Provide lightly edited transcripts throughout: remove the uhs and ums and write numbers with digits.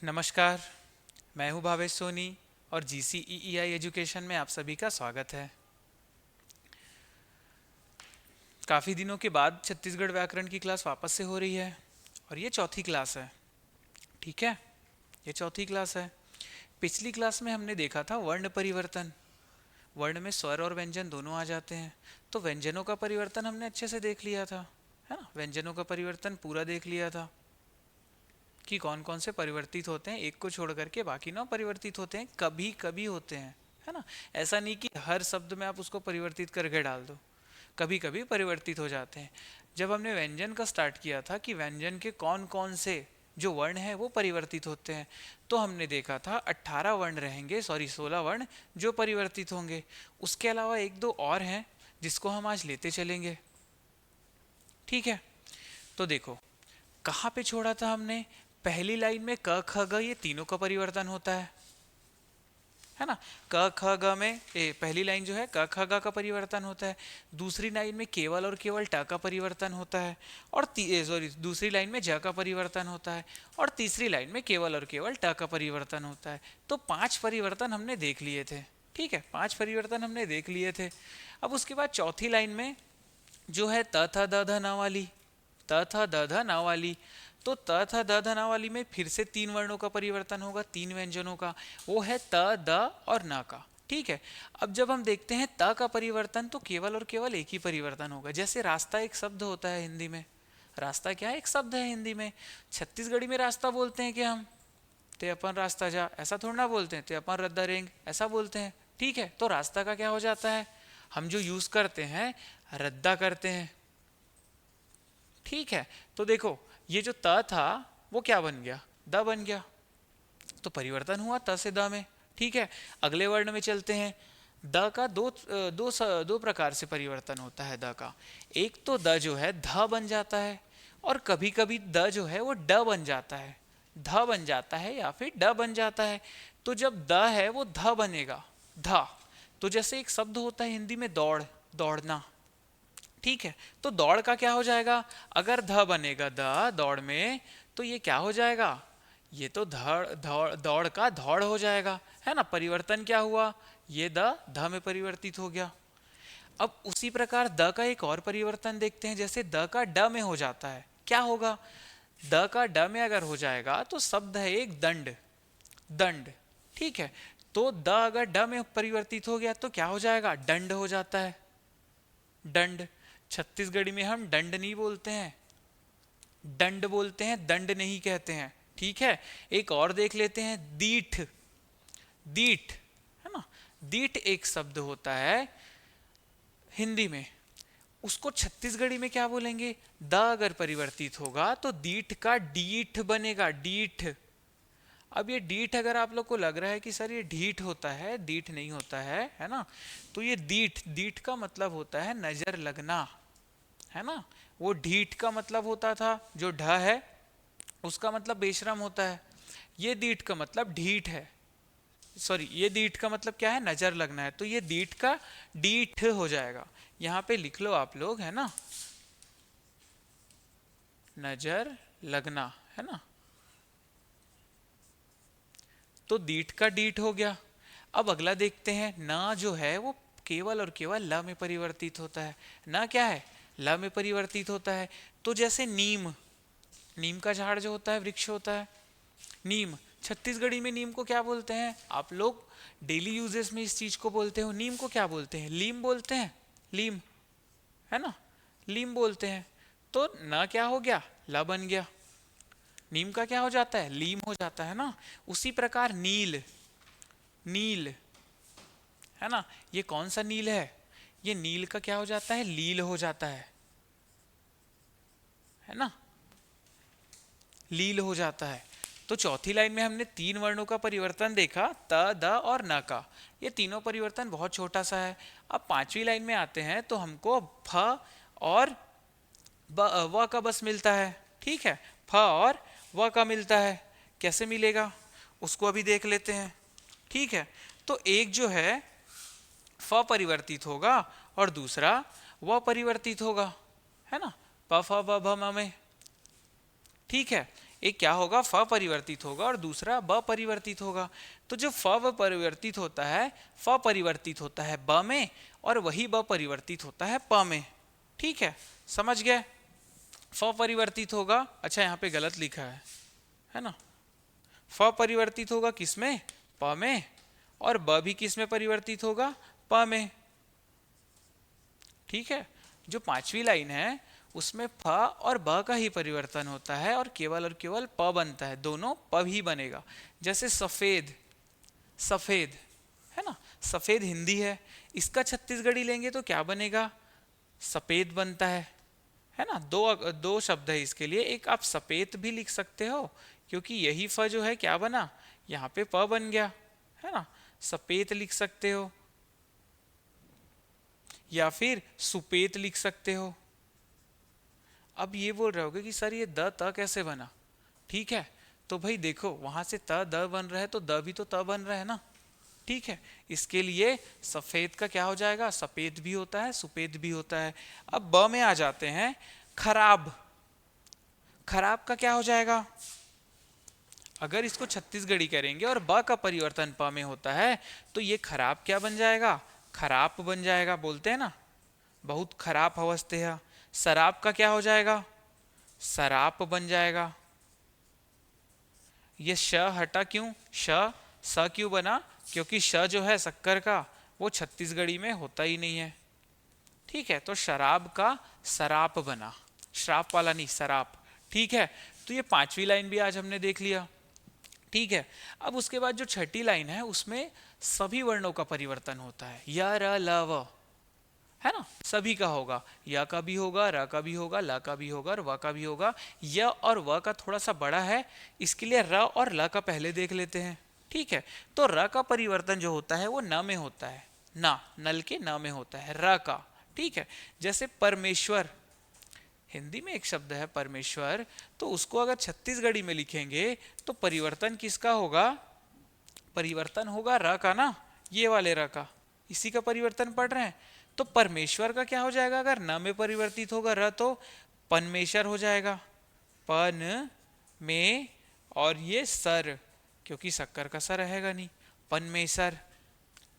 नमस्कार। मैं हूं भावेश सोनी और GCEEI एजुकेशन में आप सभी का स्वागत है। काफ़ी दिनों के बाद छत्तीसगढ़ व्याकरण की क्लास वापस से हो रही है और ये चौथी क्लास है। ठीक है, ये चौथी क्लास है। पिछली क्लास में हमने देखा था वर्ण परिवर्तन। वर्ण में स्वर और व्यंजन दोनों आ जाते हैं, तो व्यंजनों का परिवर्तन हमने अच्छे से देख लिया था, है ना। व्यंजनों का परिवर्तन पूरा देख लिया था कि कौन कौन से परिवर्तित होते हैं, एक को छोड़ करके बाकी नौ परिवर्तित होते हैं, कभी कभी होते हैं, है ना। ऐसा नहीं कि हर शब्द में आप उसको परिवर्तित करके डाल दो, कभी कभी परिवर्तित हो जाते हैं। जब हमने व्यंजन का स्टार्ट किया था कि व्यंजन के कौन कौन से जो वर्ण हैं वो परिवर्तित होते हैं, तो हमने देखा था 18 वर्ण रहेंगे, सॉरी 16 वर्ण जो परिवर्तित होंगे। उसके अलावा एक दो और हैं जिसको हम आज लेते चलेंगे। ठीक है, तो देखो कहाँ पे छोड़ा था हमने। पहली लाइन में क ख ग ये तीनों का परिवर्तन होता है ना। क ख ग में पहली लाइन जो है क ख ग का परिवर्तन होता है। दूसरी लाइन में केवल और केवल ट का परिवर्तन होता है, और सॉरी दूसरी लाइन में ज का परिवर्तन होता है, और तीसरी लाइन में केवल और केवल ट का परिवर्तन होता है। तो 5 परिवर्तन हमने देख लिए थे। ठीक है, 5 परिवर्तन हमने देख लिए थे। अब उसके बाद चौथी लाइन में जो है त थ द ध न वाली, त थ द ध न वाली, तो त थ द ध न वाली में फिर से 3 वर्णों का परिवर्तन होगा, 3 व्यंजनों का। वो है त द और न का। ठीक है, अब जब हम देखते हैं त का परिवर्तन तो केवल और केवल एक ही परिवर्तन होगा। जैसे रास्ता एक शब्द होता है हिंदी में, रास्ता क्या है, एक शब्द है हिंदी में। छत्तीसगढ़ी में रास्ता बोलते हैं कि हम ते अपन रास्ता जा, ऐसा थोड़ा ना बोलते हैं, ते अपन रद्दा रेंग ऐसा बोलते हैं। ठीक है, तो रास्ता का क्या हो जाता है, हम जो यूज करते हैं रद्दा करते हैं। ठीक है, तो देखो ये जो त था वो क्या बन गया, द बन गया, तो परिवर्तन हुआ त से द में। ठीक है, अगले वर्ण में चलते हैं। द का दो प्रकार से परिवर्तन होता है द का। एक तो द जो है ध बन जाता है, और कभी कभी द जो है वो ड बन जाता है, ध बन जाता है या फिर ड बन जाता है। तो जब द है वो ध बनेगा, ध। तो जैसे एक शब्द होता है हिंदी में दौड़, दौड़ना। ठीक है, तो दौड़ का क्या हो जाएगा, अगर ध बनेगा द दौड़ में, तो ये क्या हो जाएगा, ये तो धड़ दौड़ दौड़ का धौड़ हो जाएगा, है ना। परिवर्तन क्या हुआ, ये द ध में परिवर्तित हो गया। अब उसी प्रकार द का एक और परिवर्तन देखते हैं। जैसे द का ड में हो जाता है, क्या होगा, द का ड में अगर हो जाएगा तो शब्द है एक दंड, दंड। ठीक है, तो द अगर ड में परिवर्तित हो गया तो क्या हो जाएगा, दंड हो जाता है, दंड। छत्तीसगढ़ी में हम दंड नहीं बोलते हैं, दंड बोलते हैं, दंड नहीं कहते हैं। ठीक है, एक और देख लेते हैं, दीठ, दीठ, है ना। दीठ एक शब्द होता है हिंदी में, उसको छत्तीसगढ़ी में क्या बोलेंगे, द अगर परिवर्तित होगा तो दीठ का डीठ बनेगा, डीठ। अब ये डीठ अगर आप लोग को लग रहा है कि सर ये ढीठ होता है, डीठ नहीं होता है ना, तो ये दीठ, दीठ का मतलब होता है नजर लगना, है ना। वो ढीठ का मतलब होता था, जो ढ है उसका मतलब बेशरम होता है, ये दीठ का मतलब ढीठ है, सॉरी ये दीठ का मतलब क्या है, नजर लगना है, तो ये दीठ का डीठ हो जाएगा। यहाँ पे लिख लो आप लोग, है ना, नजर लगना, है ना, तो दीठ का डीठ हो गया। अब अगला देखते हैं, ना जो है वो केवल और केवल ल में परिवर्तित होता है। ना क्या है, ल में परिवर्तित होता है। तो जैसे नीम, नीम का झाड़ जो होता है, वृक्ष होता है, नीम। छत्तीसगढ़ी में नीम को क्या बोलते हैं, आप लोग डेली यूजेस में इस चीज को बोलते हो, नीम को क्या बोलते हैं, लीम बोलते हैं, लीम, है ना, लीम बोलते हैं। तो ना क्या हो गया, ला बन गया, नीम का क्या हो जाता है, लीम हो जाता है ना। उसी प्रकार नील, नील, है ना, ये कौन सा नील है, ये नील का क्या हो जाता है, लील हो जाता है ना, लील हो जाता है। तो चौथी लाइन में हमने 3 वर्णों का परिवर्तन देखा, त द और न का। ये तीनों परिवर्तन बहुत छोटा सा है। अब 5वीं लाइन में आते हैं तो हमको फ और व का बस मिलता है। ठीक है, फ और व का मिलता है, कैसे मिलेगा उसको अभी देख लेते हैं। ठीक है, तो एक जो है फ परिवर्तित होगा और दूसरा व परिवर्तित होगा, है ना, प फ ब भ म में। ठीक है, एक क्या होगा, फ परिवर्तित होगा और दूसरा ब परिवर्तित होगा। तो जो फ परिवर्तित होता है, फ परिवर्तित होता है ब में और वही ब परिवर्तित होता है प में। ठीक है, समझ गए? फ परिवर्तित होगा, अच्छा यहाँ पे गलत लिखा है ना, फ परिवर्तित होगा किसमें, प में, और ब भी किसमें परिवर्तित होगा, प में। ठीक है, जो पांचवी लाइन है उसमें फ और ब का ही परिवर्तन होता है और केवल प बनता है, दोनों प ही बनेगा। जैसे सफेद, सफेद है ना, सफेद हिंदी है, इसका छत्तीसगढ़ी लेंगे तो क्या बनेगा, सफेद बनता है ना। दो शब्द है इसके लिए, एक आप सफेद भी लिख सकते हो क्योंकि यही फ जो है क्या बना, यहाँ पे प बन गया, है ना, सफेद लिख सकते हो या फिर सुपेत लिख सकते हो। अब ये बोल रहे होगे कि सर ये द त कैसे बना, ठीक है, तो भाई देखो वहां से त द बन रहा है तो द भी तो त बन रहा है ना। ठीक है, इसके लिए सफेद का क्या हो जाएगा, सफेद भी होता है सुपेद भी होता है। अब ब में आ जाते हैं, खराब, खराब का क्या हो जाएगा, अगर इसको छत्तीसगढ़ी करेंगे और ब का परिवर्तन प में होता है तो ये खराब क्या बन जाएगा, खराब बन जाएगा, बोलते हैं ना बहुत खराब अवस्था है। शराब का क्या हो जाएगा, शराब बन जाएगा। ये श हटा क्यों, स क्यों बना, क्योंकि श जो है शक्कर का वो छत्तीसगढ़ी में होता ही नहीं है। ठीक है, तो शराब का शराब बना, श्राप वाला नहीं, शराब। ठीक है, तो ये पांचवी लाइन भी आज हमने देख लिया। ठीक है, अब उसके बाद जो छठी लाइन है उसमें सभी वर्णों का परिवर्तन होता है, य र ल व, है ना, सभी का होगा, य का भी होगा, र का भी होगा, ल का भी होगा और व का भी होगा। य और व का थोड़ा सा बड़ा है, इसके लिए र और ल का पहले देख लेते हैं। ठीक है, तो र का परिवर्तन जो होता है वो न में होता है, ना, नल के न में होता है र का। ठीक है, जैसे परमेश्वर, हिंदी में एक शब्द है परमेश्वर, तो उसको अगर छत्तीसगढ़ी में लिखेंगे तो परिवर्तन किसका होगा, परिवर्तन होगा र का ना, ये वाले र का, इसी का परिवर्तन पढ़ रहे हैं। तो परमेश्वर का क्या हो जाएगा, अगर न में परिवर्तित होगा र तो पनमेश्वर हो जाएगा, पन में, और ये सर, क्योंकि शक्कर का सर रहेगा नहीं, पनमेश्वर।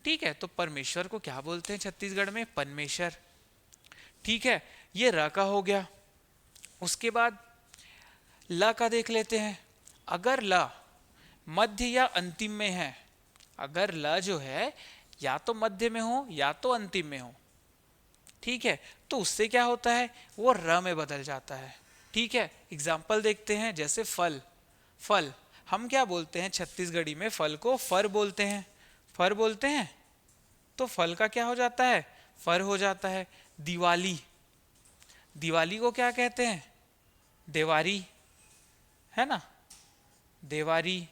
ठीक है, तो परमेश्वर को क्या बोलते हैं छत्तीसगढ़ में, पनमेश्वर। ठीक है, ये र का हो गया। उसके बाद ल का देख लेते हैं। अगर ल मध्य या अंतिम में है, अगर ल जो है या तो मध्य में हो या तो अंतिम में हो, ठीक है, तो उससे क्या होता है, वो र में बदल जाता है। ठीक है, एग्जाम्पल देखते हैं, जैसे फल, फल हम क्या बोलते हैं छत्तीसगढ़ी में, फल को फर बोलते हैं, फर बोलते हैं, तो फल का क्या हो जाता है, फर हो जाता है। दिवाली, दिवाली को क्या कहते हैं, देवारी, है ना, देवारी।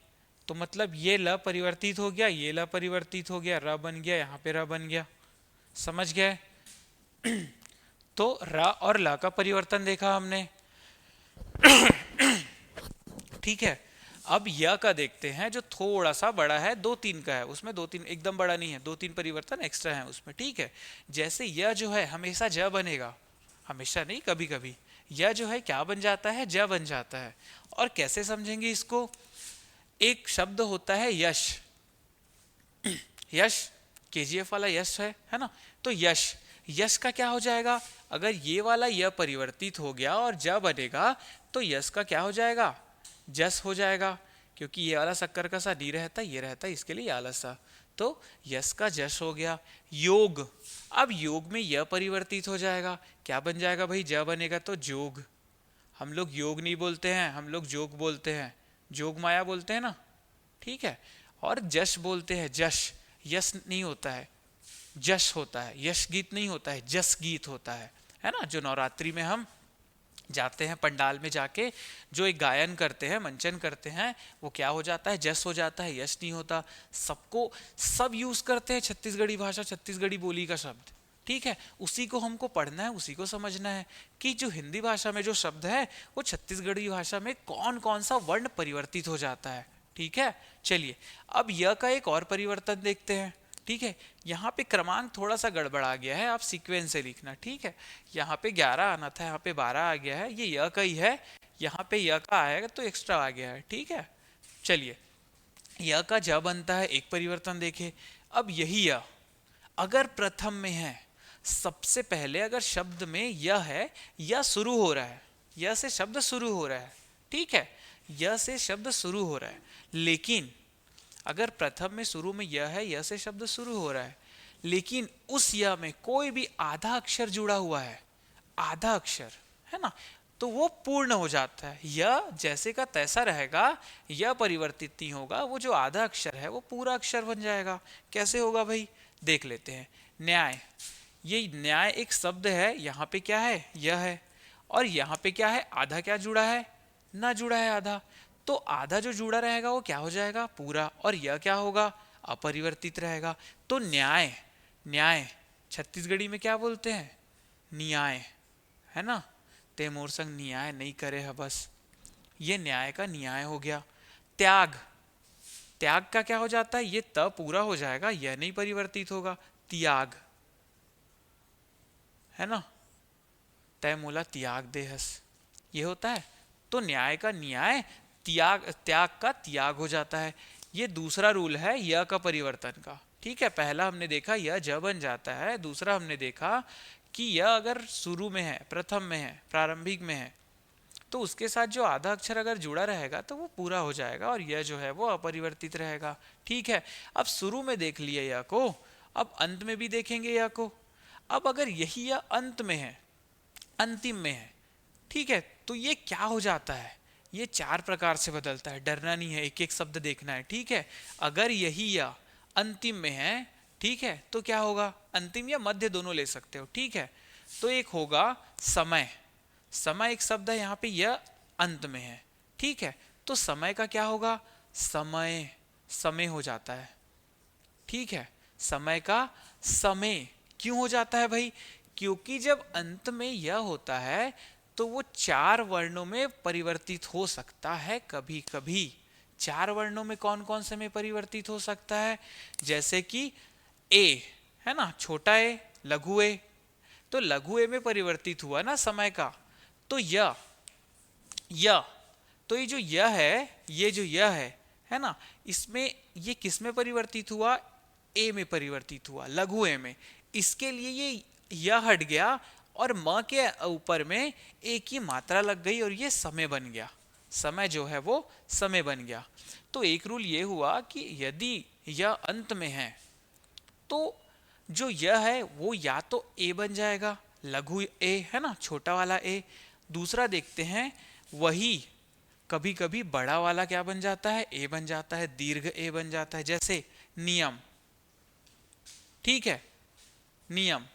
तो मतलब ये ल परिवर्तित हो गया, ये ल परिवर्तित हो गया, र बन गया, यहाँ पे र बन गया, समझ गए। तो र और ल का परिवर्तन देखा हमने। ठीक है, अब य का देखते हैं, जो थोड़ा सा बड़ा है, दो तीन का है, उसमें दो तीन, एकदम बड़ा नहीं है, दो तीन परिवर्तन एक्स्ट्रा है उसमें। ठीक है, जैसे य जो है हमेशा ज बनेगा, हमेशा नहीं, कभी कभी य जो है क्या बन जाता है, ज बन जाता है। और कैसे समझेंगे इसको, एक शब्द होता है यश, यश केजीएफ वाला यश है ना, तो यश, यश का क्या हो जाएगा, अगर ये वाला य परिवर्तित हो गया और ज बनेगा तो यश का क्या हो जाएगा, जस हो जाएगा, क्योंकि ये वाला शक्कर का सा डी रहता, ये रहता, इसके लिए आला सा, तो यश का जश हो गया। योग, अब योग में य परिवर्तित हो जाएगा, क्या बन जाएगा भाई, ज बनेगा तो जोग। हम लोग योग नहीं बोलते हैं, हम लोग जोग बोलते हैं, जोग माया बोलते हैं ना। ठीक है, और जश बोलते हैं, जश, यश नहीं होता है, जश होता है, यश गीत नहीं होता है, जस गीत होता है ना। जो नवरात्रि में हम जाते हैं पंडाल में जाके जो एक गायन करते हैं, मंचन करते हैं, वो क्या हो जाता है, जस हो जाता है, यश नहीं होता। सबको सब यूज करते हैं छत्तीसगढ़ी भाषा, छत्तीसगढ़ी बोली का शब्द। ठीक है, उसी को हमको पढ़ना है, उसी को समझना है कि जो हिंदी भाषा में जो शब्द है वो छत्तीसगढ़ी भाषा में कौन कौन सा वर्ण परिवर्तित हो जाता है। ठीक है, चलिए अब य का एक और परिवर्तन देखते हैं। ठीक है, यहाँ पे क्रमांक थोड़ा सा गड़बड़ा गया है, आप सीक्वेंस से लिखना। ठीक है, यहाँ पे 11 आना था, यहाँ पे 12 आ गया है, ये य का ही है, यहाँ पे य का आएगा तो एक्स्ट्रा आ गया है, ठीक है। चलिए, य का ज बनता है, एक परिवर्तन देखे। अब यही य अगर प्रथम में है, सबसे पहले अगर शब्द में य है, य शुरू हो रहा है, य से शब्द शुरू हो रहा है, ठीक है, य से शब्द शुरू हो रहा है। लेकिन अगर प्रथम में शुरू में य है, य से शब्द शुरू हो रहा है, लेकिन उस य में कोई भी आधा अक्षर जुड़ा हुआ है, आधा अक्षर, है ना, तो वो पूर्ण हो जाता है। य जैसे का तैसा रहेगा, य परिवर्तित नहीं होगा, वो जो आधा अक्षर है वो पूरा अक्षर बन जाएगा। कैसे होगा भाई, देख लेते हैं। न्याय, ये न्याय एक शब्द है, यहाँ पे क्या है, यह है, और यहाँ पे क्या है, आधा क्या जुड़ा है, ना जुड़ा है आधा। तो आधा जो जुड़ा रहेगा वो क्या हो जाएगा, पूरा, और यह क्या होगा, अपरिवर्तित रहेगा। तो न्याय, न्याय छत्तीसगढ़ी में क्या बोलते हैं, न्याय, है ना। ते मोर संग न्याय नहीं करे है, बस ये न्याय का न्याय हो गया। त्याग, त्याग का क्या हो जाता है, ये त पूरा हो जाएगा, यह नहीं परिवर्तित होगा, त्याग, है ना। तय मोला त्याग देहस, ये होता है। तो न्याय का न्याय, त्याग, त्याग का त्याग हो जाता है। ये दूसरा रूल है य का परिवर्तन का, ठीक है। पहला हमने देखा य ज बन जाता है, दूसरा हमने देखा कि यह अगर शुरू में है, प्रथम में है, प्रारंभिक में है, तो उसके साथ जो आधा अक्षर अगर जुड़ा रहेगा तो वो पूरा हो जाएगा, और यह जो है वो अपरिवर्तित रहेगा, ठीक है। अब शुरू में देख लिया यह को, अब अंत में भी देखेंगे यह को। अब अगर यही यह अंत में है, अंतिम में है, ठीक है, तो ये क्या हो जाता है, ये चार प्रकार से बदलता है, डरना नहीं है, एक एक शब्द देखना है, ठीक है। अगर यही या अंतिम में है, ठीक है, तो क्या होगा, अंतिम या मध्य दोनों ले सकते हो, ठीक है। तो एक होगा समय, समय एक शब्द है, यहाँ पे यह अंत में है, ठीक है। तो समय का क्या होगा, समय, समय हो जाता है, ठीक है। समय का समय क्यों हो जाता है भाई, क्योंकि जब अंत में यह होता है तो वो चार वर्णों में परिवर्तित हो सकता है कभी कभी। चार वर्णों में कौन कौन से में परिवर्तित हो सकता है, जैसे कि ए, है ना, छोटा ए, लघु ए, तो लघु ए में परिवर्तित हुआ ना समय का, तो य, तो ये जो यह है, ये जो यह है ना, इसमें ये किस में परिवर्तित हुआ, ए में परिवर्तित हुआ, लघु ए में। इसके लिए ये यह हट गया और म के ऊपर में एक ही मात्रा लग गई और ये समय बन गया, समय जो है वो समय बन गया। तो एक रूल ये हुआ कि यदि यह अंत में है तो जो यह है वो या तो ए बन जाएगा, लघु ए, है ना, छोटा वाला ए। दूसरा देखते हैं, वही कभी कभी बड़ा वाला क्या बन जाता है, ए बन जाता है, दीर्घ ए बन जाता है, जैसे नियम, ठीक है। नियम,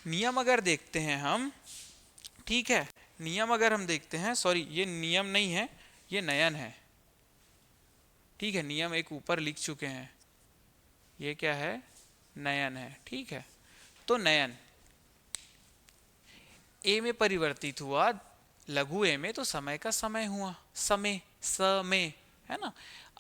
नियम अगर देखते हैं हम, ठीक है, नियम अगर हम देखते हैं, सॉरी ये नियम नहीं है, ये नयन है, ठीक है। नियम एक ऊपर लिख चुके हैं, ये क्या है, नयन है, ठीक है। तो नयन ए में परिवर्तित हुआ, लघु ए में, तो समय का समय हुआ, समय, समय, है ना।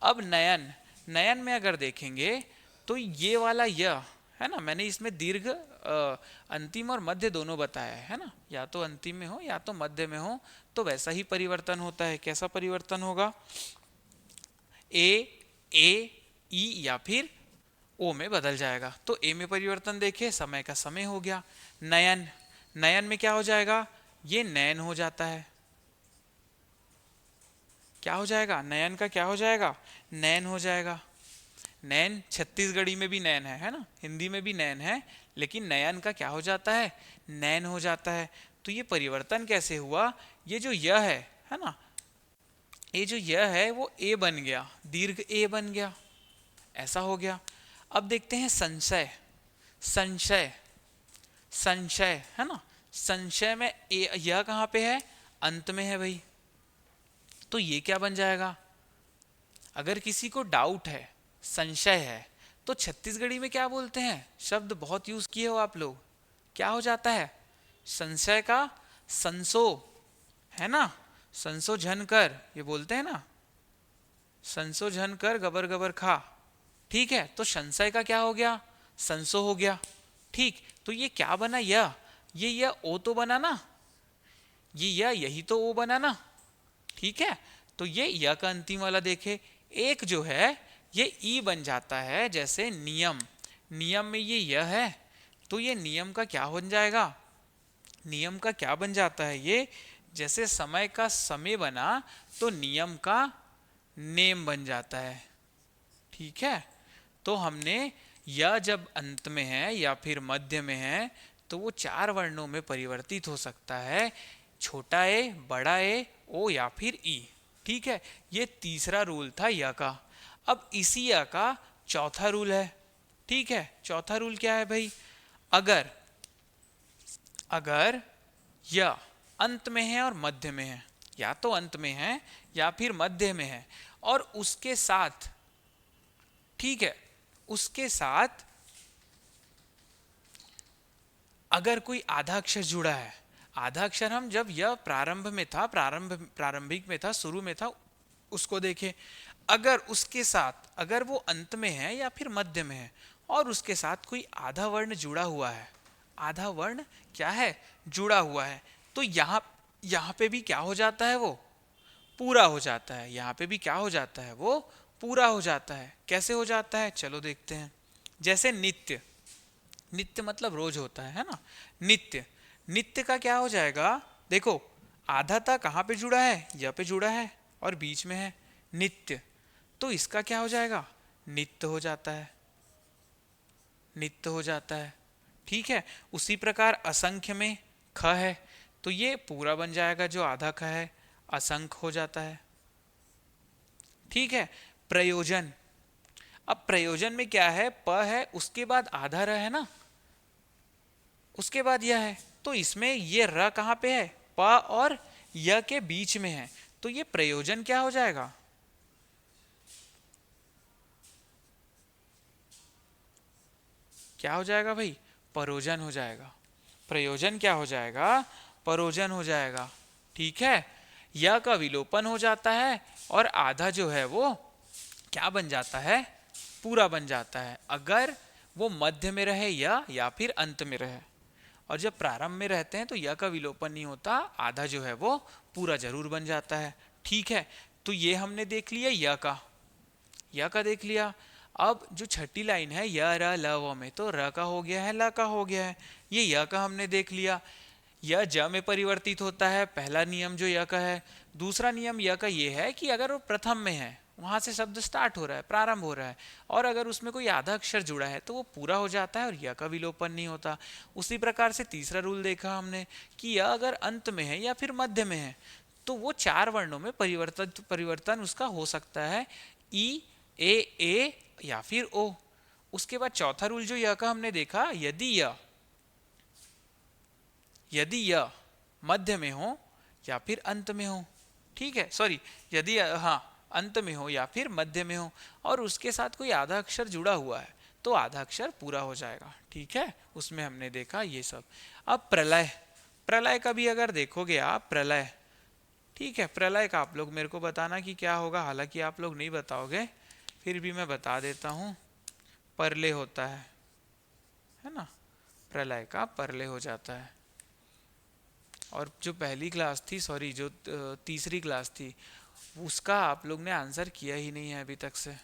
अब नयन, नयन में अगर देखेंगे तो ये वाला यह है ना, मैंने इसमें दीर्घ अंतिम और मध्य दोनों बताया है ना, या तो अंतिम में हो या तो मध्य में हो, तो वैसा ही परिवर्तन होता है। कैसा परिवर्तन होगा, ए ई या फिर ओ में बदल जाएगा। तो ए में परिवर्तन देखे, समय का समय हो गया। नयन, नयन में क्या हो जाएगा, ये नयन हो जाता है, क्या हो जाएगा, नयन का क्या हो जाएगा, नयन हो जाएगा। नयन छत्तीसगढ़ी में भी नयन है ना, हिंदी में भी नयन है, लेकिन नयन का क्या हो जाता है, नयन हो जाता है। तो ये परिवर्तन कैसे हुआ, ये जो यह है ना, ये जो यह है वो ए बन गया, दीर्घ ए बन गया, ऐसा हो गया। अब देखते हैं संशय, संशय, संशय, है ना, संशय में ए, यह कहाँ पे है, अंत में है भाई, तो ये क्या बन जाएगा, अगर किसी को डाउट है, संशय है, तो छत्तीसगढ़ी में क्या बोलते हैं, शब्द बहुत यूज किए हो आप लोग, क्या हो जाता है, संशय का संसो, है ना, संशोधन कर, ये बोलते हैं ना, संशोधन कर गबर गबर खा, ठीक है। तो संशय का क्या हो गया, संसो हो गया, ठीक। तो ये क्या बना, यह, ये ओ तो बना ना, ये या यही तो ओ बना ना, ठीक है। तो ये या का अंतिम वाला देखे, एक जो है ये ई बन जाता है, जैसे नियम, नियम में ये यह है, तो ये नियम का क्या बन जाएगा, नियम का क्या बन जाता है ये, जैसे समय का समय बना तो नियम का नेम बन जाता है, ठीक है। तो हमने या जब अंत में है या फिर मध्य में है तो वो चार वर्णों में परिवर्तित हो सकता है, छोटा ए, बड़ा ए, ओ या फिर ई, ठीक है। ये तीसरा रूल था या का। अब इसी या का चौथा रूल है, ठीक है। चौथा रूल क्या है भाई, अगर अगर या अंत में है और मध्य में है, या तो अंत में है या फिर मध्य में है, और उसके साथ, ठीक है, उसके साथ अगर कोई आधा अक्षर जुड़ा है, आधा अक्षर हम जब यह प्रारंभ में था, प्रारंभिक में था, शुरू में था, उसको देखें। अगर उसके साथ, अगर वो अंत में है या फिर मध्य में है और उसके साथ कोई आधा वर्ण जुड़ा हुआ है, आधा वर्ण क्या है, जुड़ा हुआ है, तो यहाँ पे भी क्या हो जाता है, वो पूरा हो जाता है। यहाँ पे भी क्या हो जाता है, वो पूरा हो जाता है। कैसे हो जाता है, चलो देखते हैं। जैसे नित्य, नित्य मतलब रोज होता है ना। नित्य, नित्य का क्या हो जाएगा, देखो आधा था कहाँ पे जुड़ा है, यह पे जुड़ा है और बीच में है नित्य, तो इसका क्या हो जाएगा, नित्य हो जाता है, नित्य हो जाता है, ठीक है। उसी प्रकार असंख्य में ख है तो ये पूरा बन जाएगा, जो आधा ख है असंख्य हो जाता है, ठीक है। प्रयोजन, अब प्रयोजन में क्या है, प है उसके बाद आधा र है ना, उसके बाद यह है, तो इसमें ये र कहाँ पे है, प और य के बीच में है, तो ये प्रयोजन क्या हो जाएगा, क्या हो जाएगा भाई, परोजन हो जाएगा। प्रयोजन क्या हो जाएगा, परोजन हो जाएगा, ठीक है। य का विलोपन हो जाता है और आधा जो है वो क्या बन जाता है, पूरा बन जाता है, अगर वो मध्य में रहे या फिर अंत में रहे। और जब प्रारंभ में रहते हैं तो य का विलोपन नहीं होता, आधा जो है वो पूरा जरूर बन जाता है, ठीक है। तो ये हमने देख लिया य का देख लिया। अब जो छठी लाइन है य र ल व में, तो र का हो गया है, ल का हो गया है, ये य का हमने देख लिया। यह ज में परिवर्तित होता है, पहला नियम जो य का है। दूसरा नियम य का ये है कि अगर वो प्रथम में है, वहां से शब्द स्टार्ट हो रहा है, प्रारंभ हो रहा है, और अगर उसमें कोई आधा अक्षर जुड़ा है तो वो पूरा हो जाता है और य का विलोपन नहीं होता। उसी प्रकार से तीसरा रूल देखा हमने कि य अगर अंत में है या फिर मध्य में है तो वो चार वर्णों में परिवर्तन उसका हो सकता है, ई, ए या फिर ओ। उसके बाद चौथा रूल जो य का हमने देखा, यदि य मध्य में हो या फिर अंत में हो, ठीक है, सॉरी, यदि हाँ अंत में हो या फिर मध्य में हो और उसके साथ कोई आधा अक्षर जुड़ा हुआ है तो आधा अक्षर पूरा हो जाएगा, ठीक है। उसमें हमने देखा ये सब। अब प्रलय, प्रलय का भी अगर देखोगे आप, प्रलय, ठीक है, प्रलय का आप लोग मेरे को बताना कि क्या होगा, हालांकि आप लोग नहीं बताओगे, फिर भी मैं बता देता हूँ। परले होता है ना, प्रलय का परले हो जाता है। और जो पहली क्लास थी, सॉरी जो तीसरी क्लास थी, उसका आप लोग ने आंसर किया ही नहीं है अभी तक से।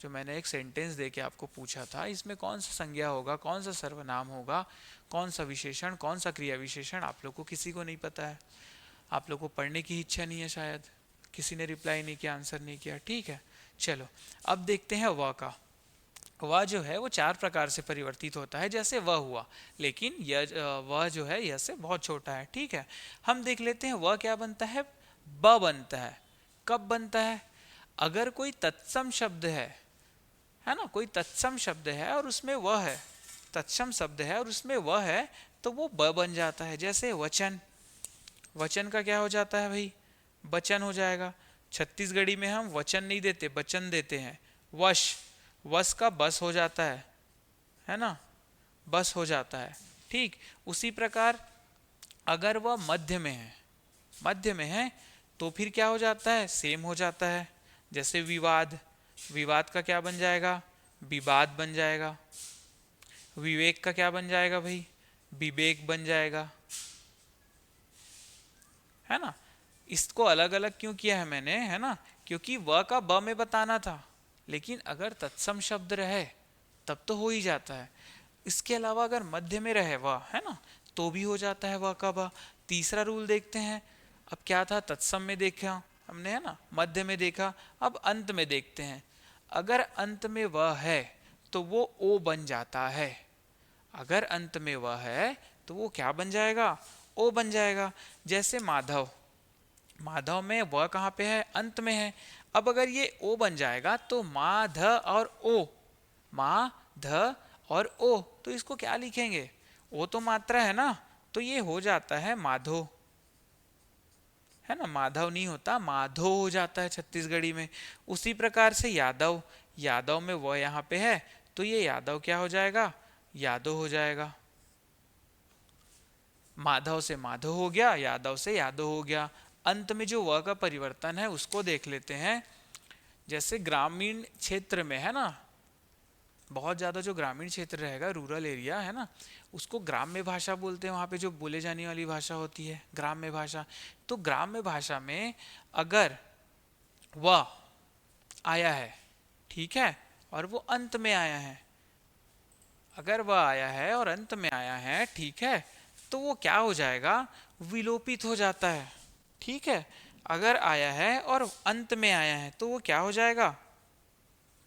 जो मैंने एक सेंटेंस दे के आपको पूछा था, इसमें कौन सा संज्ञा होगा, कौन सा सर्वनाम होगा, कौन सा विशेषण, कौन सा क्रिया विशेषण, आप लोग को किसी को नहीं पता है। आप लोग को पढ़ने की इच्छा नहीं है शायद, किसी ने रिप्लाई नहीं किया, आंसर नहीं किया, ठीक है। चलो अब देखते हैं व का। वह जो है वो चार प्रकार से परिवर्तित होता है, जैसे वह हुआ, लेकिन यह वह जो है यह से बहुत छोटा है, ठीक है। हम देख लेते हैं वह क्या बनता है, ब बनता है। कब बनता है, अगर कोई तत्सम शब्द है ना, कोई तत्सम शब्द है और उसमें वह है, तत्सम शब्द है और उसमें वह है, तो वो ब बन जाता है। जैसे वचन, वचन का क्या हो जाता है भाई, बचन हो जाएगा। छत्तीसगढ़ी में हम वचन नहीं देते, बचन देते हैं। वश, वश का बस हो जाता है ना, बस हो जाता है, ठीक। उसी प्रकार अगर वह मध्य में है, मध्य में है तो फिर क्या हो जाता है, सेम हो जाता है। जैसे विवाद, विवाद का क्या बन जाएगा, विवाद बन जाएगा। विवेक का क्या बन जाएगा भाई, विवेक बन जाएगा, है ना। इसको अलग अलग क्यों किया है मैंने, है ना, क्योंकि व का ब में बताना था, लेकिन अगर तत्सम शब्द रहे तब तो हो ही जाता है। इसके अलावा अगर मध्य में रहे व, है ना, तो भी हो जाता है व का ब। तीसरा रूल देखते हैं। अब क्या था, तत्सम में देखा हमने, है ना, मध्य में देखा, अब अंत में देखते हैं। अगर अंत में व है तो वो ओ बन जाता है। अगर अंत में वह है तो वो क्या बन जाएगा, ओ बन जाएगा। जैसे माधव, माधव में वह कहाँ पे है, अंत में है। अब अगर ये ओ बन जाएगा तो मा ध और ओ, मा ध और ओ, तो इसको क्या लिखेंगे, ओ तो मात्रा है ना, तो ये हो जाता है माधो, है ना। माधव नहीं होता, माधो हो जाता है छत्तीसगढ़ी में। उसी प्रकार से यादव, यादव में वह यहाँ पे है तो ये यादव क्या हो जाएगा, यादव हो जाएगा। माधव से माधव हो गया, यादव से यादव हो गया। अंत में जो व का परिवर्तन है उसको देख लेते हैं। जैसे ग्रामीण क्षेत्र में, है ना, बहुत ज़्यादा जो ग्रामीण क्षेत्र रहेगा, रूरल एरिया, है ना, उसको ग्राम्य भाषा बोलते हैं। वहाँ पे जो बोले जाने वाली भाषा होती है ग्राम्य भाषा। तो ग्राम्य भाषा में अगर व आया है, ठीक है, और वो अंत में आया है, अगर वह आया है और अंत में आया है, ठीक है, तो वो क्या हो जाएगा, विलोपित हो जाता है। ठीक है, अगर आया है और अंत में आया है तो वो क्या हो जाएगा,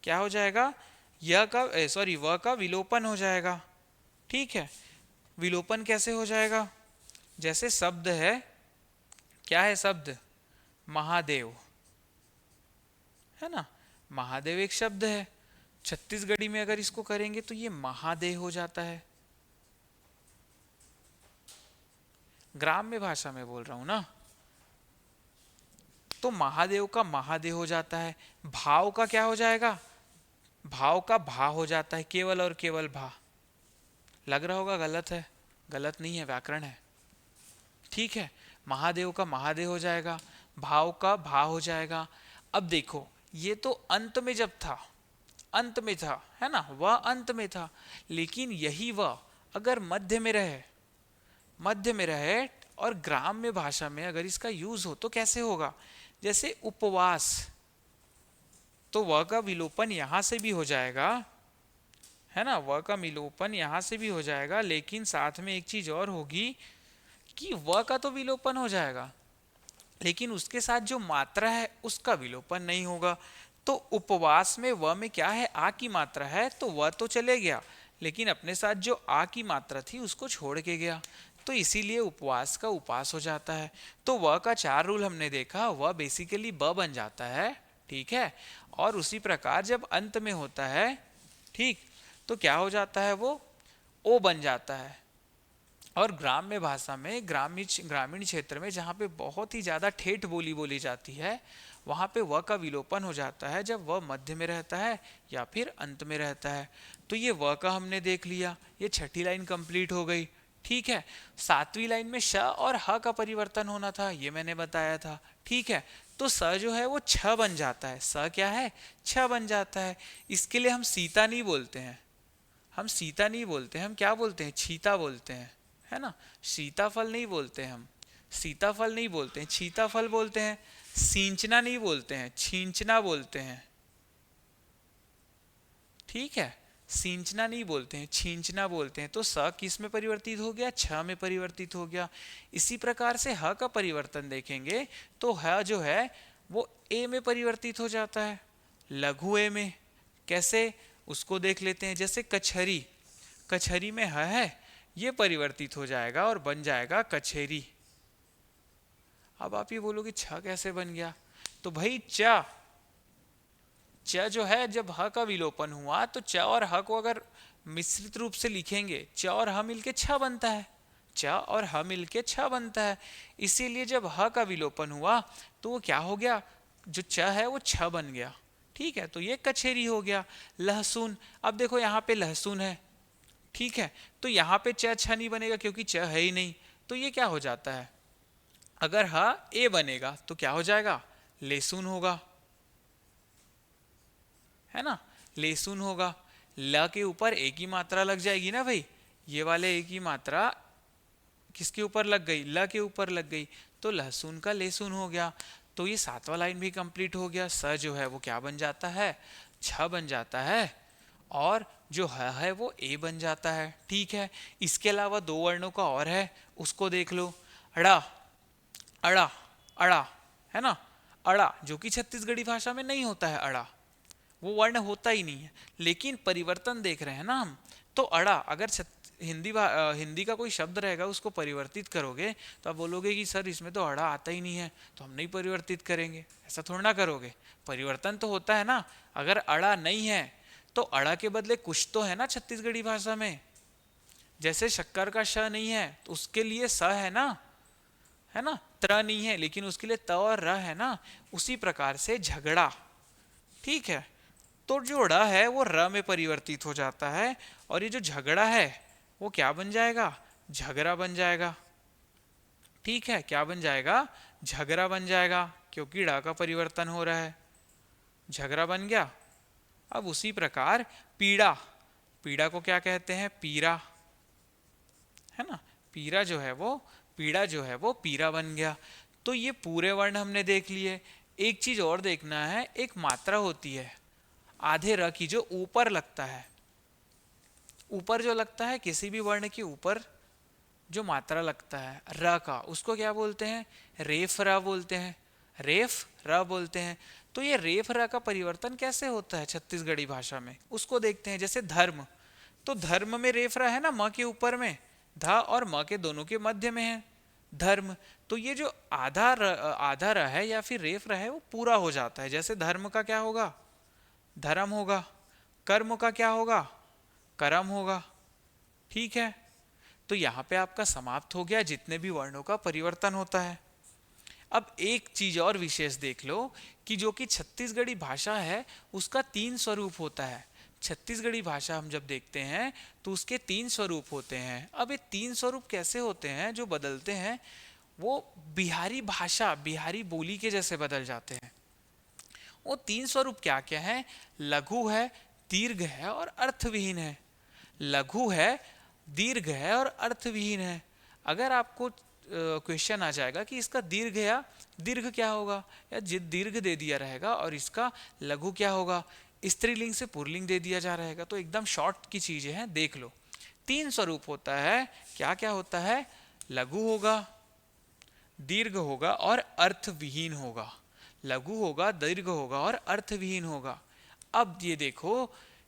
क्या हो जाएगा, य का सॉरी व का विलोपन हो जाएगा। ठीक है, विलोपन कैसे हो जाएगा, जैसे शब्द है, क्या है शब्द, महादेव, है ना, महादेव एक शब्द है। छत्तीसगढ़ी में अगर इसको करेंगे तो ये महादेव हो जाता है। ग्राम्य भाषा में बोल रहा हूं ना, तो महादेव का महादेव हो जाता है। भाव का क्या हो जाएगा, भाव का भा हो जाता है, केवल और केवल भा। लग रहा होगा गलत है, गलत नहीं है, व्याकरण है। ठीक है, महादेव का महादेव हो जाएगा, भाव का भा हो जाएगा। अब देखो, ये तो अंत में जब था, अंत में था, है ना, वह अंत में था, लेकिन यही वह अगर मध्य में रहे, मध्य में रहे और ग्राम्य भाषा में अगर इसका यूज हो तो कैसे होगा, जैसे उपवास, तो वह का विलोपन यहां से भी हो जाएगा, है ना, वह का विलोपन यहां से भी हो जाएगा, लेकिन साथ में एक चीज और होगी कि वह का तो विलोपन हो जाएगा, लेकिन उसके साथ जो मात्रा है उसका विलोपन नहीं होगा। तो उपवास में व में क्या है, आ की मात्रा है, तो वह तो चले गया, लेकिन अपने साथ जो आ की मात्रा थी उसको छोड़ के गया, तो इसीलिए उपवास का उपास हो जाता है। तो वह का चार रूल हमने देखा, वह बेसिकली ब बन जाता है, ठीक है, और उसी प्रकार जब अंत में होता है, ठीक, तो क्या हो जाता है, वो ओ बन जाता है। और ग्राम्य भाषा में, ग्रामीण क्षेत्र में जहाँ पे बहुत ही ज़्यादा ठेठ बोली बोली जाती है, वहाँ पे व का विलोपन हो जाता है जब वह मध्य में रहता है या फिर अंत में रहता है। तो ये व का हमने देख लिया, ये छठी लाइन कंप्लीट हो गई। ठीक है, सातवीं लाइन में श और ह का परिवर्तन होना था, ये मैंने बताया था। ठीक है, तो स जो है वो छ बन जाता है, स क्या है, छ बन जाता है। इसके लिए हम सीता नहीं बोलते हैं, हम सीता नहीं बोलते हैं, हम क्या बोलते हैं, छीता बोलते हैं, है ना। सीताफल नहीं बोलते हैं हम, सीताफल नहीं बोलते हैं, छीताफल बोलते हैं। सींचना नहीं बोलते हैं, छींचना बोलते हैं। ठीक है, सींचना नहीं बोलते हैं, छींचना बोलते हैं। तो स किस में परिवर्तित हो गया, छ में परिवर्तित हो गया। इसी प्रकार से ह का परिवर्तन देखेंगे तो ह जो है वो ए में परिवर्तित हो जाता है, लघु ए में। कैसे, उसको देख लेते हैं। जैसे कछरी, कछरी में ह है, ये परिवर्तित हो जाएगा और बन जाएगा कछेरी। अब आप ये बोलोगे छ कैसे बन गया, तो भाई च, च जो है जब ह का विलोपन हुआ तो च और ह को अगर मिश्रित रूप से लिखेंगे, च और ह मिलके छ बनता है, च और ह मिलके छ बनता है। इसीलिए जब ह का विलोपन हुआ तो वो क्या हो गया, जो च है वो छ बन गया। ठीक है, तो ये कछेरी हो गया। लहसुन, अब देखो यहाँ पे लहसुन है, ठीक है, तो यहाँ पे च छ नहीं बनेगा क्योंकि च है ही नहीं, तो ये क्या हो जाता है, अगर ह ए बनेगा तो क्या हो जाएगा, लेसुन होगा, है ना, लेसुन होगा। ल के ऊपर एक ही मात्रा लग जाएगी ना भाई, ये वाले एक ही मात्रा किसके ऊपर लग गई, ल के ऊपर लग गई, तो लहसुन का लेसुन हो गया। तो ये 7वां लाइन भी कंप्लीट हो गया। स जो है वो क्या बन जाता है, छ बन जाता है, और जो है वो ए बन जाता है। ठीक है, इसके अलावा दो वर्णों का और है, उसको देख लो। अड़ा, अड़ा, अड़ा, है ना। अड़ा जो कि छत्तीसगढ़ी भाषा में नहीं होता है, अड़ा वो वर्ण होता ही नहीं है, लेकिन परिवर्तन देख रहे हैं ना हम। तो अड़ा अगर हिंदी का कोई शब्द रहेगा उसको परिवर्तित करोगे तो आप बोलोगे कि सर इसमें तो अड़ा आता ही नहीं है, तो हम नहीं परिवर्तित करेंगे। ऐसा थोड़ा ना करोगे, परिवर्तन तो होता है ना। अगर अड़ा नहीं है तो अड़ा के बदले कुछ तो है ना छत्तीसगढ़ी भाषा में। जैसे शक्कर का श नहीं है तो उसके लिए स है ना, है ना। त्र नहीं है लेकिन उसके लिए त और र है ना। उसी प्रकार से झगड़ा, ठीक है, तो जो ड़ है वो र में परिवर्तित हो जाता है, और ये जो झगड़ा है वो क्या बन जाएगा, झगड़ा बन जाएगा। ठीक है, क्या बन जाएगा, झगड़ा बन जाएगा, क्योंकि ड़ का परिवर्तन हो रहा है, झगड़ा बन गया। अब उसी प्रकार पीड़ा, पीड़ा को क्या कहते हैं, पीरा, है ना। पीरा जो है वो, पीड़ा जो है वो पीरा बन गया। तो ये पूरे वर्ण हमने देख लिए। एक चीज और देखना है, एक मात्रा होती है आधे र की जो ऊपर लगता है। ऊपर जो लगता है किसी भी वर्ण के ऊपर जो मात्रा लगता है र का, उसको क्या बोलते हैं, रेफ र बोलते हैं, रेफ र बोलते हैं। तो ये रेफ र का परिवर्तन कैसे होता है छत्तीसगढ़ी भाषा में, उसको देखते हैं। जैसे धर्म, तो धर्म में रेफ र है ना, म के ऊपर में, ध और म के दोनों के मध्य में है धर्म। तो ये जो आधा र है या फिर रेफ र है वो पूरा हो जाता है। जैसे धर्म का क्या होगा, धर्म होगा। कर्म का क्या होगा, कर्म होगा। ठीक है, तो यहाँ पे आपका समाप्त हो गया जितने भी वर्णों का परिवर्तन होता है। अब एक चीज और विशेष देख लो कि जो कि छत्तीसगढ़ी भाषा है उसका 3 स्वरूप होता है। छत्तीसगढ़ी भाषा हम जब देखते हैं तो उसके 3 स्वरूप होते हैं। अब ये 3 स्वरूप कैसे होते हैं जो बदलते हैं, वो बिहारी भाषा, बिहारी बोली के जैसे बदल जाते हैं। वो 3 स्वरूप क्या क्या है, लघु है, दीर्घ है और अर्थविहीन है। लघु है, दीर्घ है और अर्थविहीन है। अगर आपको क्वेश्चन आ जाएगा कि इसका दीर्घ या दीर्घ क्या होगा, या दीर्घ दे दिया रहेगा और इसका लघु क्या होगा, स्त्रीलिंग से पुल्लिंग दे दिया जा रहेगा, तो एकदम शॉर्ट की चीजें हैं, देख लो। 3 स्वरूप होता है, क्या क्या होता है, लघु होगा, दीर्घ होगा और अर्थविहीन होगा। लघु होगा, दीर्घ होगा और अर्थविहीन होगा। अब ये देखो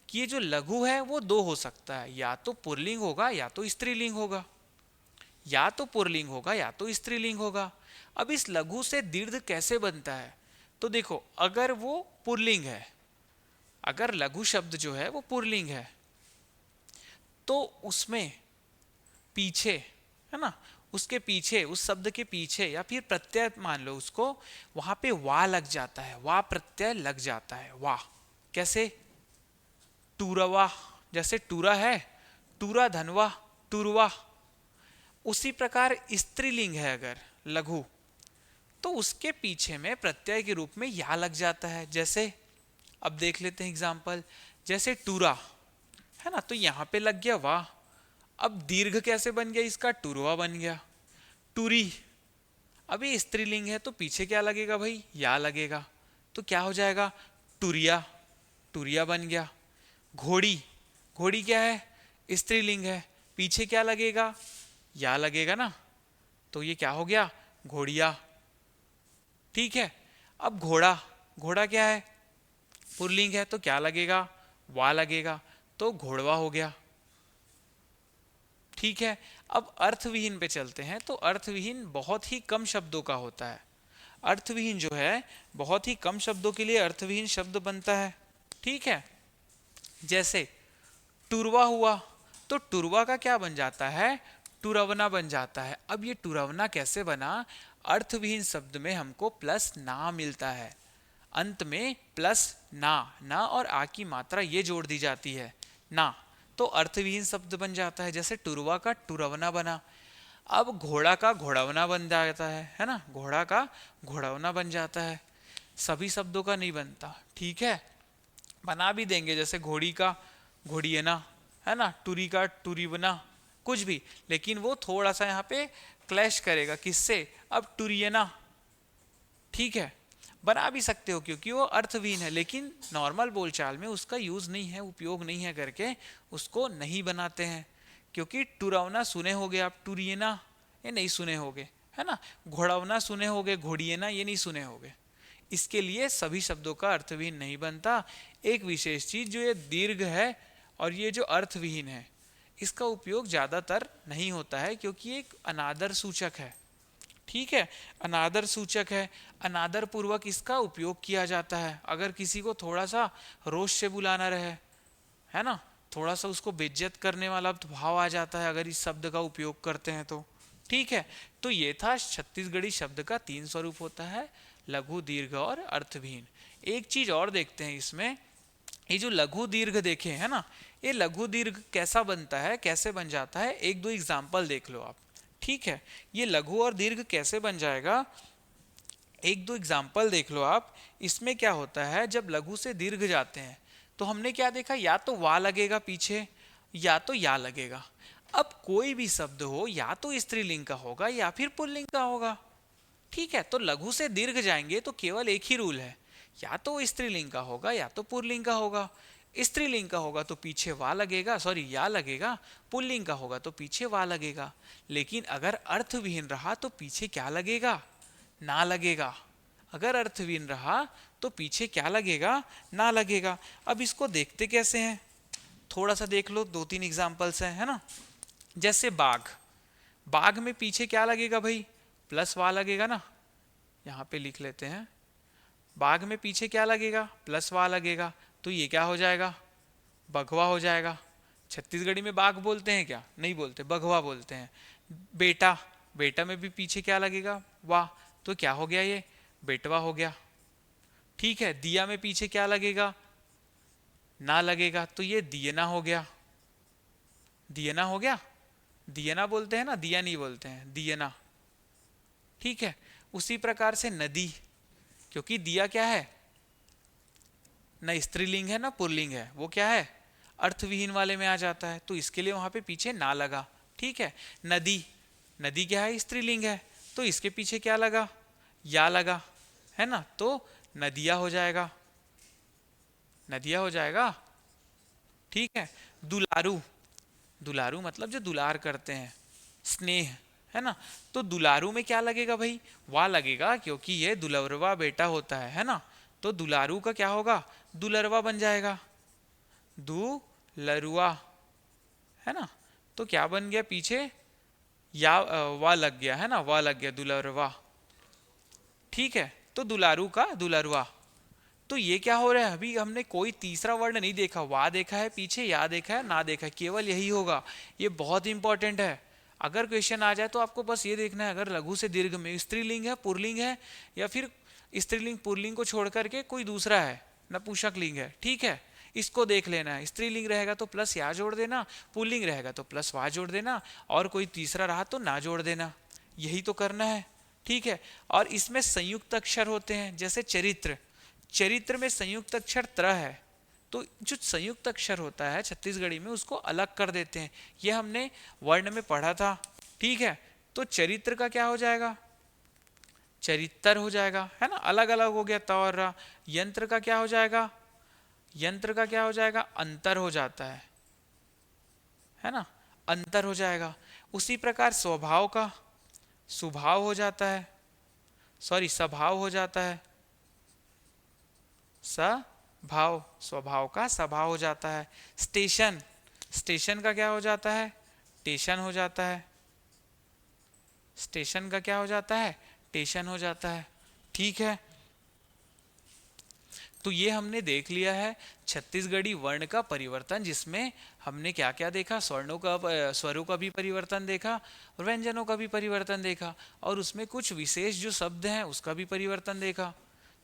कि ये जो लघु है वो 2 हो सकता है, या तो पुल्लिंग होगा या तो स्त्रीलिंग होगा, या तो पुल्लिंग होगा या तो स्त्रीलिंग होगा। अब इस लघु से दीर्घ कैसे बनता है, तो देखो अगर वो पुल्लिंग है, अगर लघु शब्द जो है वो पुल्लिंग है तो उसमें पीछे, है ना, उसके पीछे, उस शब्द के पीछे या फिर प्रत्यय मान लो उसको, वहां पे वा लग जाता है, वा प्रत्यय लग जाता है। वाह, कैसे, टूरवा, जैसे टूरा है, टूरा धनवा, टूरवा। उसी प्रकार स्त्रीलिंग है अगर लघु, तो उसके पीछे में प्रत्यय के रूप में या लग जाता है। जैसे अब देख लेते हैं एग्जाम्पल, जैसे टूरा है ना, तो यहां पे लग गया वाह। अब दीर्घ कैसे बन गया इसका, टूरवा बन गया। टूरी, अभी स्त्रीलिंग है तो पीछे क्या लगेगा भाई, या लगेगा, तो क्या हो जाएगा, टूरिया, टूरिया बन गया। घोड़ी, घोड़ी क्या है, स्त्रीलिंग है, पीछे क्या लगेगा, या लगेगा ना, तो ये क्या हो गया, घोड़िया। ठीक है, अब घोड़ा, घोड़ा क्या है, पुल्लिंग है तो क्या लगेगा, वा लगेगा, तो घोड़वा हो गया। ठीक है, अब अर्थविहीन पे चलते हैं। तो अर्थविहीन बहुत ही कम शब्दों का होता है। अर्थविहीन जो है बहुत ही कम शब्दों के लिए अर्थविहीन शब्द बनता है। ठीक है, जैसे टुरवा हुआ, तो टुरवा का क्या बन जाता है, टुरवना बन जाता है। अब ये टुरवना कैसे बना, अर्थविहीन शब्द में हमको प्लस ना मिलता है, अंत में प्लस ना, ना और आ की मात्रा ये जोड़ दी जाती है ना, तो अर्थविहीन शब्द बन जाता है। जैसे टुरवा का टुरवना बना। अब घोड़ा का घोड़वना बन जाता है ना, घोड़ा का घोड़वना बन जाता है। सभी शब्दों का नहीं बनता, ठीक है, बना भी देंगे, जैसे घोड़ी का घोड़ियना, है ना, टुरी का टुरीवना, कुछ भी, लेकिन वो थोड़ा सा यहाँ पे क्लैश करेगा किससे, अब टुरियना, ठीक है, बना भी सकते हो क्योंकि वो अर्थहीन है, लेकिन नॉर्मल बोलचाल में उसका यूज नहीं है, उपयोग नहीं है करके उसको नहीं बनाते हैं। क्योंकि टुरवना सुने होगे आप, टुरियना ये नहीं सुने होगे, है ना, घोड़वना सुने होगे, घोड़ियना ये नहीं सुने होगे। इसके लिए सभी शब्दों का अर्थविहीन नहीं बनता। एक विशेष चीज जो ये दीर्घ है और ये जो अर्थविहीन है, इसका उपयोग ज्यादातर नहीं होता है क्योंकि एक अनादर सूचक है, ठीक है, अनादर सूचक है, अनादर पूर्वक इसका उपयोग किया जाता है। अगर किसी को थोड़ा सा रोष से बुलाना रहे, है ना, थोड़ा सा उसको बेइज्जत करने वाला भाव आ जाता है अगर इस शब्द का उपयोग करते हैं तो, ठीक है। तो ये था छत्तीसगढ़ी शब्द का 3 स्वरूप होता है, लघु, दीर्घ और अर्थहीन। एक चीज और देखते हैं इसमें, ये जो लघु दीर्घ देखे है ना, ये लघु दीर्घ कैसा बनता है, कैसे बन जाता है, एक दो एग्जाम्पल देख लो आप, ठीक है। ये लघु और दीर्घ कैसे बन जाएगा, एक दो एग्जाम्पल देख लो आप। इसमें क्या होता है, जब लघु से दीर्घ जाते हैं तो हमने क्या देखा, या तो वा लगेगा पीछे या तो या लगेगा। अब कोई भी शब्द हो या तो स्त्रीलिंग का होगा या फिर पुल्लिंग का होगा, ठीक है। तो लघु से दीर्घ जाएंगे तो केवल एक ही रूल है, या तो स्त्रीलिंग का होगा या तो पुल्लिंग का होगा। स्त्रीलिंग का होगा तो पीछे वा लगेगा, सॉरी या लगेगा, पुल्लिंग का होगा तो पीछे वा लगेगा। लेकिन अगर अर्थविहीन रहा तो पीछे क्या लगेगा, ना लगेगा। अगर अर्थहीन रहा तो पीछे क्या लगेगा, ना लगेगा। अब इसको देखते कैसे हैं, थोड़ा सा देख लो, 2-3 एग्जांपल्स हैं, है ना। जैसे बाघ, बाघ में पीछे क्या लगेगा भाई, प्लस वा लगेगा ना, यहाँ पे लिख लेते हैं, बाघ में पीछे क्या लगेगा, प्लस वा लगेगा, तो ये क्या हो जाएगा, बघवा हो जाएगा। छत्तीसगढ़ी में बाघ बोलते हैं क्या, नहीं बोलते, बघवा बोलते हैं। बेटा, बेटा में भी पीछे क्या लगेगा, वाह, तो क्या हो गया, ये बेटवा हो गया, ठीक है। दिया में पीछे क्या लगेगा, ना लगेगा, तो ये दियना हो गया, दियना हो गया, दियना बोलते हैं ना, दिया नहीं बोलते हैं, दियना, ठीक है। उसी प्रकार से नदी, क्योंकि दिया क्या है, न स्त्रीलिंग है ना पुल्लिंग है, वो क्या है, अर्थविहीन वाले में आ जाता है, तो इसके लिए वहां पे पीछे ना लगा, ठीक है। नदी, नदी क्या है, स्त्रीलिंग है, तो इसके पीछे क्या लगा, या लगा, है ना, तो नदिया हो जाएगा, नदिया हो जाएगा, ठीक है। दुलारू, दुलारू मतलब जो दुलार करते हैं, स्नेह, है ना, तो दुलारू में क्या लगेगा भाई, वा लगेगा, क्योंकि ये दुलरवा बेटा होता है ना, तो दुलारू का क्या होगा, दुलरवा बन जाएगा, दुलरुआ, है ना। तो क्या बन गया पीछे, या वा लग गया, है ना, वा लग गया, दुलरवा, ठीक है। तो दुलारू का दुलरवा, तो ये क्या हो रहा है, अभी हमने कोई तीसरा वर्ड नहीं देखा, वा देखा है पीछे, या देखा है, ना देखा है, केवल यही होगा। ये बहुत इंपॉर्टेंट है, अगर क्वेश्चन आ जाए तो आपको बस ये देखना है, अगर लघु से दीर्घ में स्त्रीलिंग है, पुल्लिंग है, या फिर स्त्रीलिंग पुल्लिंग को छोड़ करके कोई दूसरा है, नपुंसक लिंग है, ठीक है, इसको देख लेना है। स्त्रीलिंग रहेगा तो प्लस या जोड़ देना, पुल्लिंग रहेगा तो प्लस वा जोड़ देना, और कोई तीसरा रहा तो ना जोड़ देना, यही तो करना है, ठीक है। और इसमें संयुक्त अक्षर होते हैं, जैसे चरित्र, चरित्र में संयुक्त अक्षर त्र है, तो जो संयुक्त अक्षर होता है छत्तीसगढ़ी में उसको अलग कर देते हैं, ये हमने वर्ण में पढ़ा था, ठीक है। तो चरित्र का क्या हो जाएगा, चरित्र हो जाएगा, है ना, अलग अलग हो गया त और रा। यंत्र का क्या हो जाएगा, यंत्र का क्या हो जाएगा, अंतर हो जाता है ना, अंतर हो जाएगा। उसी प्रकार स्वभाव का स्वभाव हो जाता है, सॉरी स्वभाव हो जाता है, स्वभाव, स्वभाव का स्वभाव हो जाता है। स्टेशन, स्टेशन का क्या हो जाता है, टेशन हो जाता है, स्टेशन का क्या हो जाता है, टेशन हो जाता है, ठीक है। तो ये हमने देख लिया है छत्तीसगढ़ी वर्ण का परिवर्तन, जिसमें हमने क्या क्या देखा, स्वर्णों का, स्वरों का भी परिवर्तन देखा, व्यंजनों का भी परिवर्तन देखा, और उसमें कुछ विशेष जो शब्द हैं उसका भी परिवर्तन देखा,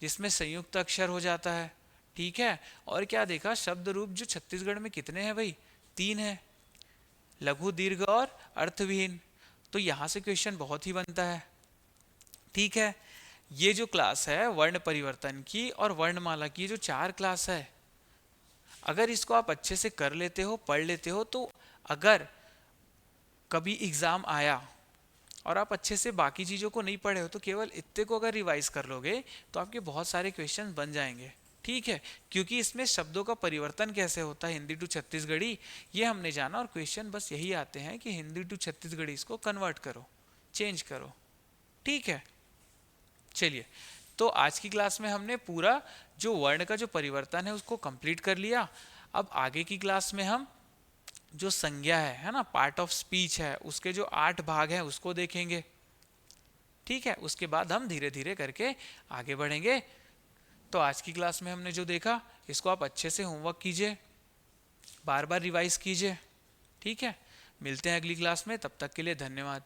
जिसमें संयुक्त अक्षर हो जाता है, ठीक है। और क्या देखा, शब्द रूप जो छत्तीसगढ़ में कितने हैं भाई, 3 है, लघु, दीर्घ और अर्थविहीन। तो यहाँ से क्वेश्चन बहुत ही बनता है, ठीक है। ये जो क्लास है वर्ण परिवर्तन की और वर्णमाला की, जो 4 क्लास है, अगर इसको आप अच्छे से कर लेते हो, पढ़ लेते हो, तो अगर कभी एग्ज़ाम आया और आप अच्छे से बाकी चीज़ों को नहीं पढ़े हो, तो केवल इतने को अगर रिवाइज कर लोगे तो आपके बहुत सारे क्वेश्चन बन जाएंगे। ठीक है, क्योंकि इसमें शब्दों का परिवर्तन कैसे होता है हिंदी टू छत्तीसगढ़ी ये हमने जाना, और क्वेश्चन बस यही आते हैं कि हिंदी टू छत्तीसगढ़ी इसको कन्वर्ट करो, चेंज करो। ठीक है, चलिए, तो आज की क्लास में हमने पूरा जो वर्ण का जो परिवर्तन है उसको कंप्लीट कर लिया। अब आगे की क्लास में हम जो संज्ञा है ना, पार्ट ऑफ स्पीच है, उसके जो 8 भाग हैं उसको देखेंगे। ठीक है, उसके बाद हम धीरे धीरे करके आगे बढ़ेंगे। तो आज की क्लास में हमने जो देखा इसको आप अच्छे से होमवर्क कीजिए, बार बार रिवाइज कीजिए। ठीक है, मिलते हैं अगली क्लास में, तब तक के लिए धन्यवाद।